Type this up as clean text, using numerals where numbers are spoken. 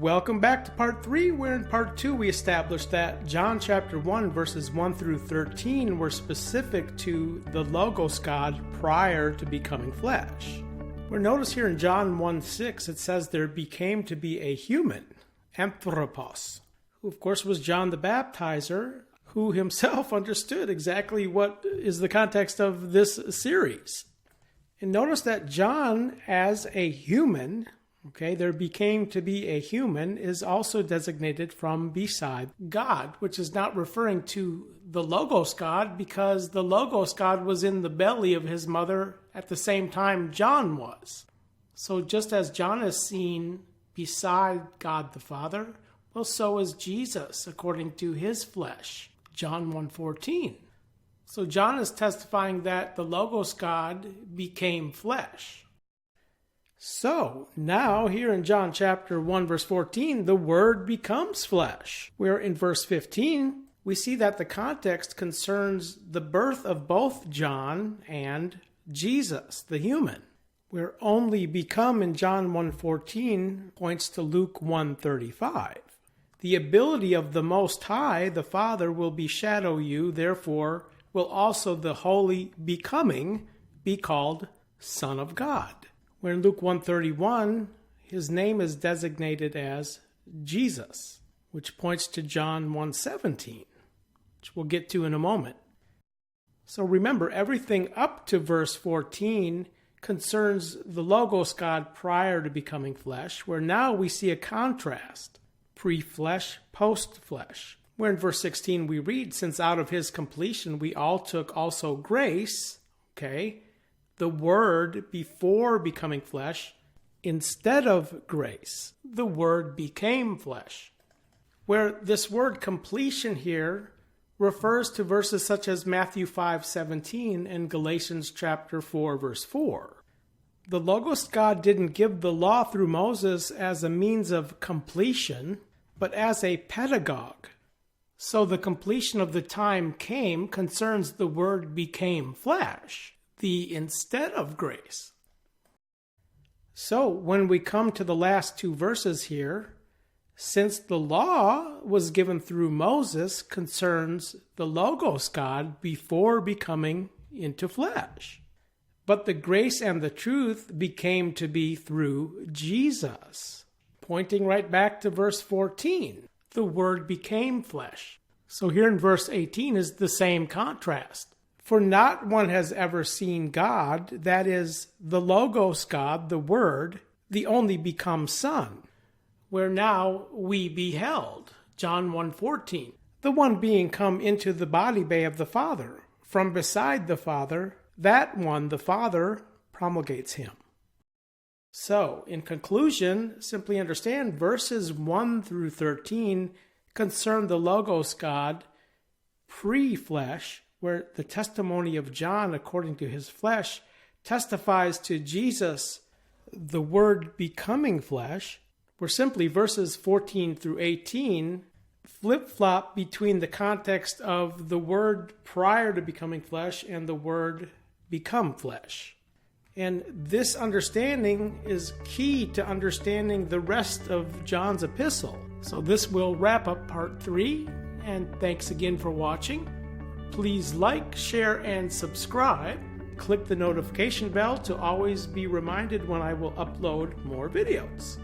Welcome back to part 3, where in part 2 we established that John chapter 1 verses 1 through 13 were specific to the Logos God prior to becoming flesh. Where notice here in John 1:6 it says there became to be a human, anthropos, who of course was John the Baptizer, who himself understood exactly what is the context of this series. And notice that John as a human, there became to be a human, is also designated from beside God, which is not referring to the Logos God, because the Logos God was in the belly of his mother at the same time John was. So just as John is seen beside God the Father, well, so is Jesus according to his flesh, John 1:14. So John is testifying that the Logos God became flesh. So, now here in John chapter 1 verse 14, the Word becomes flesh. Where in verse 15, we see that the context concerns the birth of both John and Jesus, the human. Where only become in John 1:14 points to Luke 1:35. The ability of the Most High, the Father, will beshadow you, therefore will also the holy becoming be called Son of God. Where in Luke 1:31, his name is designated as Jesus, which points to John 1:17, which we'll get to in a moment. So remember, everything up to verse 14 concerns the Logos God prior to becoming flesh, where now we see a contrast, pre-flesh, post-flesh. Where in verse 16 we read, since out of his completion we all took also grace, the Word before becoming flesh, instead of grace, the Word became flesh. Where this word completion here refers to verses such as Matthew 5:17 and Galatians chapter 4 verse 4. The Logos God didn't give the law through Moses as a means of completion, but as a pedagogue. So the completion of the time came concerns the Word became flesh, the instead of grace. So when we come to the last two verses here, since the law was given through Moses concerns the Logos God before becoming into flesh. But the grace and the truth became to be through Jesus. Pointing right back to verse 14, the Word became flesh. So here in verse 18 is the same contrast. For not one has ever seen God, that is, the Logos God, the Word, the only become Son, where now we beheld, John 1:14, the one being come into the body bay of the Father, from beside the Father, that one, the Father, promulgates him. So, in conclusion, simply understand verses 1 through 13 concern the Logos God pre-flesh, where the testimony of John according to his flesh testifies to Jesus, the Word becoming flesh, where simply verses 14 through 18 flip-flop between the context of the Word prior to becoming flesh and the Word become flesh. And this understanding is key to understanding the rest of John's epistle. So this will wrap up part 3, and thanks again for watching. Please like, share, and subscribe. Click the notification bell to always be reminded when I will upload more videos.